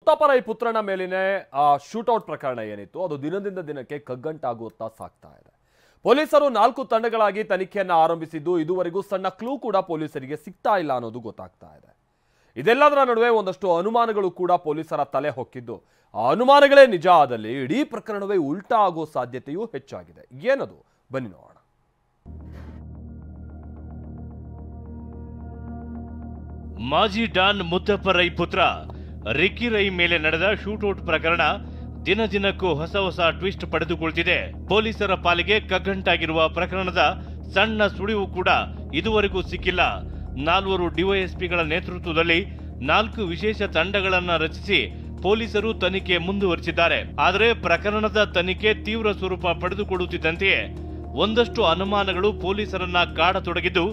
ಮುತ್ತಪರೈ ಪುತ್ರನ ಮೇಲಿನ ಶೂಟೌಟ್ ಪ್ರಕರಣ ಏನಿತ್ತು ಅದು ದಿನದಿಂದ ದಿನಕ್ಕೆ ಕಗ್ಗಂಟಾಗುತ್ತಾ ಸಾಗ್ತಾ ಇದೆ. ಪೊಲೀಸರು 4 ತಂಡಗಳಾಗಿ ತನಿಖೆಯನ್ನು ಆರಂಭಿಸಿದ್ದು ಇದುವರೆಗೂ ಸಣ್ಣ ಕ್ಲೂ ಕೂಡ ಪೊಲೀಸರಿಗೆ ಸಿಗ್ತಾ ಇಲ್ಲ ಅನ್ನೋದು ಗೊತ್ತಾಗ್ತಾ ಇದೆ. ಇದೆಲ್ಲದರ ನಡುವೆ ಒಂದಷ್ಟು ಅನುಮಾನಗಳು ಕೂಡ ಪೊಲೀಸರ ತಲೆ ಹೊಕ್ಕಿದ್ದು ಆ ಅನುಮಾನಗಳೇ ನಿಜ ಆದಲ್ಲಿ ಇಡೀ ಪ್ರಕರಣವೇ ಉಲ್ಟಾ ಆಗೋ ಸಾಧ್ಯತೆಯೂ ಹೆಚ್ಚಾಗಿದೆ. ಏನದು ಬನ್ನಿ ನೋಡೋಣ. ಮಾಜಿ ಡಾನ್ ಮುತ್ತಪರೈ ಪುತ್ರ ರಿಕ್ಕಿ ರೈ ಮೇಲೆ ನಡೆದ ಶೂಟೌಟ್ ಪ್ರಕರಣ ದಿನ ದಿನಕ್ಕೂ ಹೊಸ ಟ್ವಿಸ್ಟ್ ಪಡೆದುಕೊಳ್ತಿದೆ. ಪೊಲೀಸರ ಪಾಲಿಗೆ ಕಗ್ಗಂಟಾಗಿರುವ ಪ್ರಕರಣದ ಸಣ್ಣ ಸುಳಿವು ಕೂಡ ಇದುವರೆಗೂ ಸಿಕ್ಕಿಲ್ಲ. 4 ಡಿವೈಎಸ್ಪಿಗಳ ನೇತೃತ್ವದಲ್ಲಿ 4 ವಿಶೇಷ ತಂಡಗಳನ್ನು ರಚಿಸಿ ಪೊಲೀಸರು ತನಿಖೆ ಮುಂದುವರಿಸಿದ್ದಾರೆ. ಆದರೆ ಪ್ರಕರಣದ ತನಿಖೆ ತೀವ್ರ ಸ್ವರೂಪ ಪಡೆದುಕೊಳ್ಳುತ್ತಿದ್ದಂತೆಯೇ ಒಂದಷ್ಟು ಅನುಮಾನಗಳು ಪೊಲೀಸರನ್ನ ಕಾಡತೊಡಗಿದ್ದು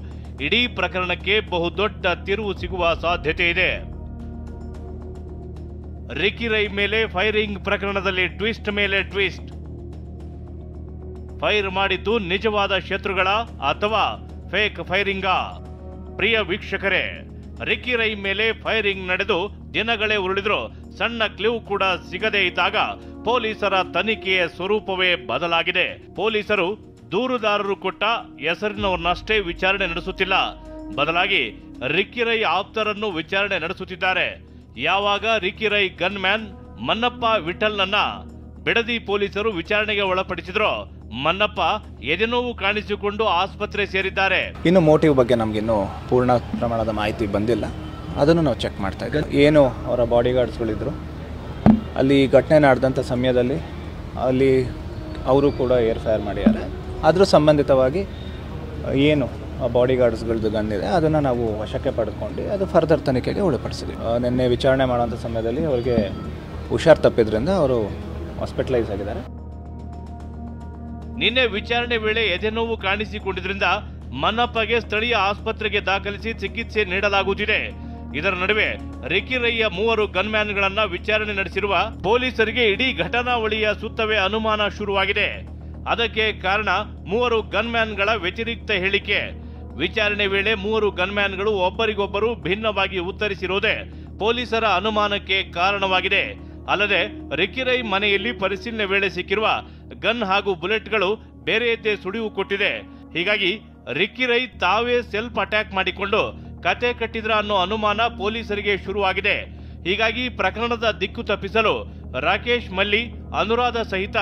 ಇಡೀ ಪ್ರಕರಣಕ್ಕೆ ಬಹುದೊಡ್ಡ ತಿರುವು ಸಿಗುವ ಸಾಧ್ಯತೆ ಇದೆ. ರಿಕ್ಕಿ ರೈ ಮೇಲೆ ಫೈರಿಂಗ್ ಪ್ರಕರಣದಲ್ಲಿ ಟ್ವಿಸ್ಟ್ ಮೇಲೆ ಟ್ವಿಸ್ಟ್. ಫೈರ್ ಮಾಡಿದ್ದು ನಿಜವಾದ ಶತ್ರುಗಳ ಅಥವಾ ಫೇಕ್ ಫೈರಿಂಗಾ? ಪ್ರಿಯ ವೀಕ್ಷಕರೇ, ರಿಕ್ಕಿ ರೈ ಮೇಲೆ ಫೈರಿಂಗ್ ನಡೆದು ದಿನಗಳೇ ಉರುಳಿದ್ರು ಸಣ್ಣ ಕ್ಲೂ ಕೂಡ ಸಿಗದೇ ಇದ್ದಾಗ ಪೊಲೀಸರ ತನಿಖೆಯ ಸ್ವರೂಪವೇ ಬದಲಾಗಿದೆ. ಪೊಲೀಸರು ದೂರುದಾರರು ಕೊಟ್ಟ ಹೆಸರಿನವರನ್ನಷ್ಟೇ ವಿಚಾರಣೆ ನಡೆಸುತ್ತಿಲ್ಲ, ಬದಲಾಗಿ ರಿಕ್ಕಿ ರೈ ಆಪ್ತರನ್ನು ವಿಚಾರಣೆ ನಡೆಸುತ್ತಿದ್ದಾರೆ. ಯಾವಾಗ ರಿಕ್ಕಿ ರೈ ಗನ್ ಮ್ಯಾನ್ ಮನ್ನಪ್ಪ ವಿಠಲ್ನನ್ನ ಬಿಡದಿ ಪೊಲೀಸರು ವಿಚಾರಣೆಗೆ ಒಳಪಡಿಸಿದ್ರು, ಮನ್ನಪ್ಪ ಎದೆನೋವು ಕಾಣಿಸಿಕೊಂಡು ಆಸ್ಪತ್ರೆ ಸೇರಿದ್ದಾರೆ. ಇನ್ನು ಮೋಟಿವ್ ಬಗ್ಗೆ ನಮಗಿನ್ನೂ ಪೂರ್ಣ ಪ್ರಮಾಣದ ಮಾಹಿತಿ ಬಂದಿಲ್ಲ, ಅದನ್ನು ನಾವು ಚೆಕ್ ಮಾಡ್ತಾ ಇದ್ದೀವಿ. ಏನು ಅವರ ಬಾಡಿ ಗಾರ್ಡ್ಸ್ಗಳಿದ್ರು ಅಲ್ಲಿ ಘಟನೆ ನಡೆದಂಥ ಸಮಯದಲ್ಲಿ ಅಲ್ಲಿ ಅವರು ಕೂಡ ಏರ್ ಫೈರ್ ಮಾಡಿದ್ದಾರೆ. ಅದ್ರ ಸಂಬಂಧಿತವಾಗಿ ಏನು ಬಾಡಿ ಗಾರ್ಡ್ಸ್ಗಳದ್ದು ಗನ್ ಇದೆ ಅದನ್ನು ನಾವು ವಶಕ್ಕೆ ಪಡೆದುಕೊಂಡು ಅದು ಫರ್ದರ್ ತನಿಖೆಗೆ ಒಳಪಡಿಸಿದ್ವಿ. ನಿನ್ನೆ ವಿಚಾರಣೆ ಮಾಡುವಂಥ ಸಮಯದಲ್ಲಿ ಅವರಿಗೆ ಹುಷಾರು ತಪ್ಪಿದ್ರಿಂದ ಅವರು ಹಾಸ್ಪಿಟಲೈಸ್ ಆಗಿದ್ದಾರೆ. ನಿನ್ನೆ ವಿಚಾರಣೆ ವೇಳೆ ಎದೆನೋವು ಕಾಣಿಸಿಕೊಂಡಿದ್ರಿಂದ ಮನ್ನಪ್ಪಗೆ ಸ್ಥಳೀಯ ಆಸ್ಪತ್ರೆಗೆ ದಾಖಲಿಸಿ ಚಿಕಿತ್ಸೆ ನೀಡಲಾಗುತ್ತಿದೆ. ಇದರ ನಡುವೆ ರಿಕ್ಕಿ ರೈಯ 3 ಗನ್ಮ್ಯಾನ್ಗಳನ್ನ ವಿಚಾರಣೆ ನಡೆಸಿರುವ ಪೊಲೀಸರಿಗೆ ಇಡೀ ಘಟನಾವಳಿಯ ಸುತ್ತವೇ ಅನುಮಾನ ಶುರುವಾಗಿದೆ. ಅದಕ್ಕೆ ಕಾರಣ 3 ಗನ್ಮ್ಯಾನ್ಗಳ ವ್ಯತಿರಿಕ್ತ ಹೇಳಿಕೆ. ವಿಚಾರಣೆ ವೇಳೆ 3 ಗನ್ಮ್ಯಾನ್ಗಳು ಒಬ್ಬರಿಗೊಬ್ಬರು ಭಿನ್ನವಾಗಿ ಉತ್ತರಿಸಿರುವುದೇ ಪೊಲೀಸರ ಅನುಮಾನಕ್ಕೆ ಕಾರಣವಾಗಿದೆ. ಅಲ್ಲದೆ ರಿಕ್ಕಿ ರೈ ಮನೆಯಲ್ಲಿ ಪರಿಶೀಲನೆ ವೇಳೆ ಸಿಕ್ಕಿರುವ ಗನ್ ಹಾಗೂ ಬುಲೆಟ್ಗಳು ಬೇರೆಯದ್ದೇ ಸುಳಿವು ಕೊಟ್ಟಿದೆ. ಹೀಗಾಗಿ ರಿಕ್ಕಿ ರೈ ತಾವೇ ಸೆಲ್ಫ್ ಅಟ್ಯಾಕ್ ಮಾಡಿಕೊಂಡು ಕತೆ ಕಟ್ಟಿದ್ರ ಅನ್ನೋ ಅನುಮಾನ ಪೊಲೀಸರಿಗೆ ಶುರುವಾಗಿದೆ. ಹೀಗಾಗಿ ಪ್ರಕರಣದ ದಿಕ್ಕು ತಪ್ಪಿಸಲು ರಾಕೇಶ್ ಮಲ್ಲಿ, ಅನುರಾಧ ಸಹಿತ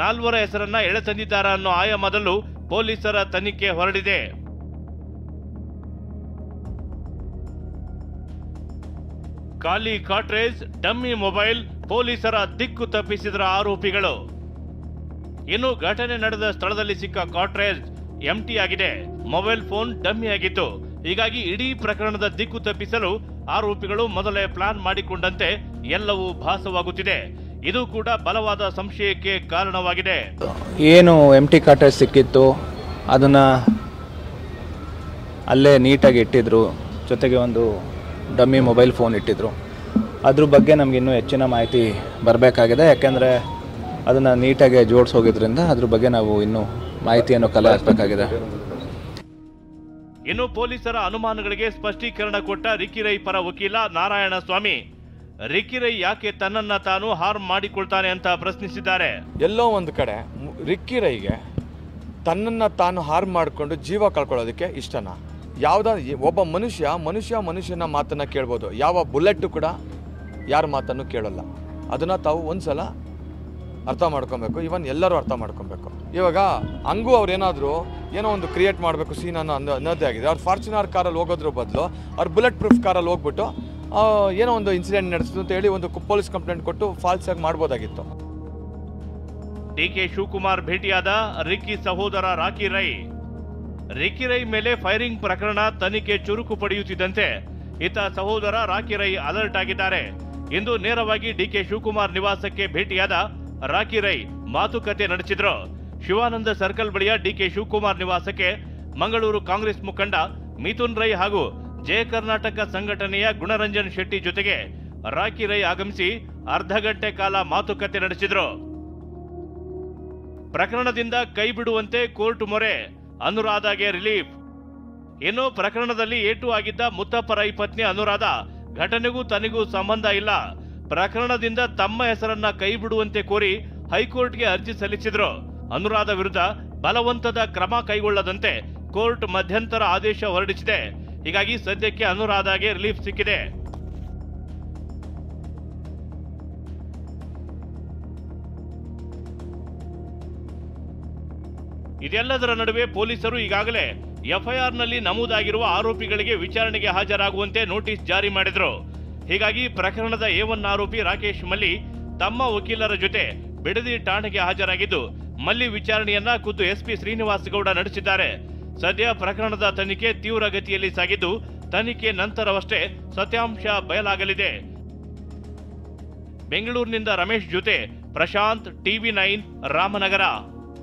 4 ಹೆಸರನ್ನ ಎಳೆತಂದಿದ್ದಾರೆ ಅನ್ನೋ ಆಯಾಮದಲ್ಲೂ ಪೊಲೀಸರ ತನಿಖೆ ಹೊರಡಿದೆ. ಖಾಲಿ ಕಾಟ್ರೇಜ್, ಡಮ್ಮಿ ಮೊಬೈಲ್, ಪೊಲೀಸರ ದಿಕ್ಕು ತಪ್ಪಿಸಿದ್ರ ಆರೋಪಿಗಳು. ಇನ್ನು ಘಟನೆ ನಡೆದ ಸ್ಥಳದಲ್ಲಿ ಸಿಕ್ಕ ಕಾಟ್ರೇಜ್ ಎಂಟಿ ಆಗಿದೆ, ಮೊಬೈಲ್ ಫೋನ್ ಡಮ್ಮಿ ಆಗಿತ್ತು. ಹೀಗಾಗಿ ಇಡೀ ಪ್ರಕರಣದ ದಿಕ್ಕು ತಪ್ಪಿಸಲು ಆರೋಪಿಗಳು ಮೊದಲೇ ಪ್ಲಾನ್ ಮಾಡಿಕೊಂಡಂತೆ ಎಲ್ಲವೂ ಭಾಸವಾಗುತ್ತಿದೆ. ಇದು ಕೂಡ ಬಲವಾದ ಸಂಶಯಕ್ಕೆ ಕಾರಣವಾಗಿದೆ. ಏನು ಎಂಟಿ ಕಾಟ್ರೇಜ್ ಸಿಕ್ಕಿತ್ತು ಅದನ್ನು ಅಲ್ಲೇ ನೀಟಾಗಿ ಇಟ್ಟಿದ್ರು, ಜೊತೆಗೆ ಒಂದು ಡಮ್ಮಿ ಮೊಬೈಲ್ ಫೋನ್ ಇಟ್ಟಿದ್ರು. ಅದ್ರ ಬಗ್ಗೆ ನಮ್ಗೆ ಇನ್ನೂ ಹೆಚ್ಚಿನ ಮಾಹಿತಿ ಬರಬೇಕಾಗಿದೆ. ಯಾಕೆಂದರೆ ಅದನ್ನು ನೀಟಾಗಿ ಜೋಡಿಸಿ ಹೋಗಿದ್ರಿಂದ ಅದ್ರ ಬಗ್ಗೆ ನಾವು ಇನ್ನೂ ಮಾಹಿತಿಯನ್ನು ಕಲೆ ಹಾಕಬೇಕಾಗಿದೆ. ಇನ್ನು ಪೊಲೀಸರ ಅನುಮಾನಗಳಿಗೆ ಸ್ಪಷ್ಟೀಕರಣ ಕೊಟ್ಟ ರಿಕ್ಕಿ ರೈ ಪರ ವಕೀಲ ನಾರಾಯಣ ಸ್ವಾಮಿ, ರಿಕ್ಕಿ ರೈ ಯಾಕೆ ತನ್ನನ್ನ ತಾನು ಹಾರ್ಮ್ ಮಾಡಿಕೊಳ್ತಾನೆ ಅಂತ ಪ್ರಶ್ನಿಸಿದ್ದಾರೆ. ಎಲ್ಲೋ ಒಂದು ಕಡೆ ರಿಕ್ಕಿ ರೈಗೆ ತನ್ನನ್ನು ತಾನು ಹಾರ್ಮ್ ಮಾಡಿಕೊಂಡು ಜೀವ ಕಳ್ಕೊಳ್ಳೋದಕ್ಕೆ ಇಷ್ಟನಾ? ಒಬ್ಬ ಮನುಷ್ಯನ ಮಾತನ್ನು ಕೇಳ್ಬೋದು, ಯಾವ ಬುಲೆಟ್ ಕೂಡ ಯಾರ ಮಾತನ್ನು ಕೇಳಲ್ಲ. ಅದನ್ನು ತಾವು ಒಂದ್ಸಲ ಅರ್ಥ ಮಾಡ್ಕೊಬೇಕು, ಇವನ್ ಎಲ್ಲರೂ ಅರ್ಥ ಮಾಡ್ಕೊಬೇಕು. ಇವಾಗ ಹಂಗೂ ಅವ್ರು ಏನೋ ಒಂದು ಕ್ರಿಯೇಟ್ ಮಾಡಬೇಕು ಸೀನ್ ಅನ್ನೋದೇ ಆಗಿದೆ. ಅವ್ರು ಫಾರ್ಚುನರ್ ಕಾರಲ್ಲಿ ಹೋಗೋದ್ರ ಬದಲು ಅವ್ರು ಬುಲೆಟ್ ಪ್ರೂಫ್ ಕಾರಲ್ಲಿ ಹೋಗ್ಬಿಟ್ಟು ಏನೋ ಒಂದು ಇನ್ಸಿಡೆಂಟ್ ನಡೆಸಿತು ಅಂತ ಹೇಳಿ ಒಂದು ಪೊಲೀಸ್ ಕಂಪ್ಲೇಂಟ್ ಕೊಟ್ಟು ಫಾಲ್ಸ್ ಆಗಿ ಮಾಡ್ಬೋದಾಗಿತ್ತು. ಡಿಕೆ ಶಿವಕುಮಾರ್ ಭೇಟಿಯಾದ ರಿಕ್ಕಿ ಸಹೋದರ ರಿಕ್ಕಿ ರೈ ಮೇಲೆ ಫೈರಿಂಗ್ ಪ್ರಕರಣ ತನಿಖೆ ಚುರುಕು ಪಡೆಯುತ್ತಿದ್ದಂತೆ ಈತ ಸಹೋದರ ರಾಕಿ ರೈ ಅಲರ್ಟ್ ಆಗಿದ್ದಾರೆ. ಇಂದು ನೇರವಾಗಿ ಡಿಕೆ ಶಿವಕುಮಾರ್ ನಿವಾಸಕ್ಕೆ ಭೇಟಿಯಾದ ರಾಕಿ ರೈ ಮಾತುಕತೆ ನಡೆಸಿದ್ರು. ಶಿವಾನಂದ ಸರ್ಕಲ್ ಬಳಿಯ ಡಿಕೆ ಶಿವಕುಮಾರ್ ನಿವಾಸಕ್ಕೆ ಮಂಗಳೂರು ಕಾಂಗ್ರೆಸ್ ಮುಖಂಡ ಮಿಥುನ್ ರೈ ಹಾಗೂ ಜಯ ಕರ್ನಾಟಕ ಸಂಘಟನೆಯ ಗುಣರಂಜನ್ ಶೆಟ್ಟಿ ಜೊತೆಗೆ ರಾಕಿ ರೈ ಆಗಮಿಸಿ ಅರ್ಧ ಗಂಟೆ ಕಾಲ ಮಾತುಕತೆ ನಡೆಸಿದ್ರು. ಪ್ರಕರಣದಿಂದ ಕೈ ಬಿಡುವಂತೆ ಕೋರ್ಟ್ ಮೊರೆ, ಅನುರಾಧಗೆ ರಿಲೀಫ್. ಇನ್ನು ಪ್ರಕರಣದಲ್ಲಿ ಏಟು ಆಗಿದ್ದ ಮುತ್ತಪರೈ ಪತ್ನಿ ಅನುರಾಧ ಘಟನೆಗೂ ತನಗೂ ಸಂಬಂಧ ಇಲ್ಲ, ಪ್ರಕರಣದಿಂದ ತಮ್ಮ ಹೆಸರನ್ನ ಕೈಬಿಡುವಂತೆ ಕೋರಿ ಹೈಕೋರ್ಟ್ಗೆ ಅರ್ಜಿ ಸಲ್ಲಿಸಿದ್ರು. ಅನುರಾಧ ವಿರುದ್ಧ ಬಲವಂತದ ಕ್ರಮ ಕೈಗೊಳ್ಳದಂತೆ ಕೋರ್ಟ್ ಮಧ್ಯಂತರ ಆದೇಶ ಹೊರಡಿಸಿದೆ. ಹೀಗಾಗಿ ಸದ್ಯಕ್ಕೆ ಅನುರಾಧಾಗೆ ರಿಲೀಫ್ ಸಿಕ್ಕಿದೆ. ಇದೆಲ್ಲದರ ನಡುವೆ ಪೊಲೀಸರು ಈಗಾಗಲೇ ಎಫ್ಐಆರ್ನಲ್ಲಿ ನಮೂದಾಗಿರುವ ಆರೋಪಿಗಳಿಗೆ ವಿಚಾರಣೆಗೆ ಹಾಜರಾಗುವಂತೆ ನೋಟಿಸ್ ಜಾರಿ ಮಾಡಿದ್ರು. ಹೀಗಾಗಿ ಪ್ರಕರಣದ A1 ಆರೋಪಿ ರಾಕೇಶ್ ಮಲ್ಲಿ ತಮ್ಮ ವಕೀಲರ ಜೊತೆ ಬಿಡದಿ ಠಾಣೆಗೆ ಹಾಜರಾಗಿದ್ದು ಮಲ್ಲಿ ವಿಚಾರಣೆಯನ್ನ ಖುದ್ದು SP ಶ್ರೀನಿವಾಸ್ ಗೌಡ ನಡೆಸಿದ್ದಾರೆ. ಸದ್ಯ ಪ್ರಕರಣದ ತನಿಖೆ ತೀವ್ರ ಗತಿಯಲ್ಲಿ ಸಾಗಿದ್ದು ತನಿಖೆ ನಂತರವಷ್ಟೇ ಸತ್ಯಾಂಶ ಬಯಲಾಗಲಿದೆ. ಬೆಂಗಳೂರಿನಿಂದ ರಮೇಶ್ ಜೊತೆ ಪ್ರಶಾಂತ್, TV9 ರಾಮನಗರ.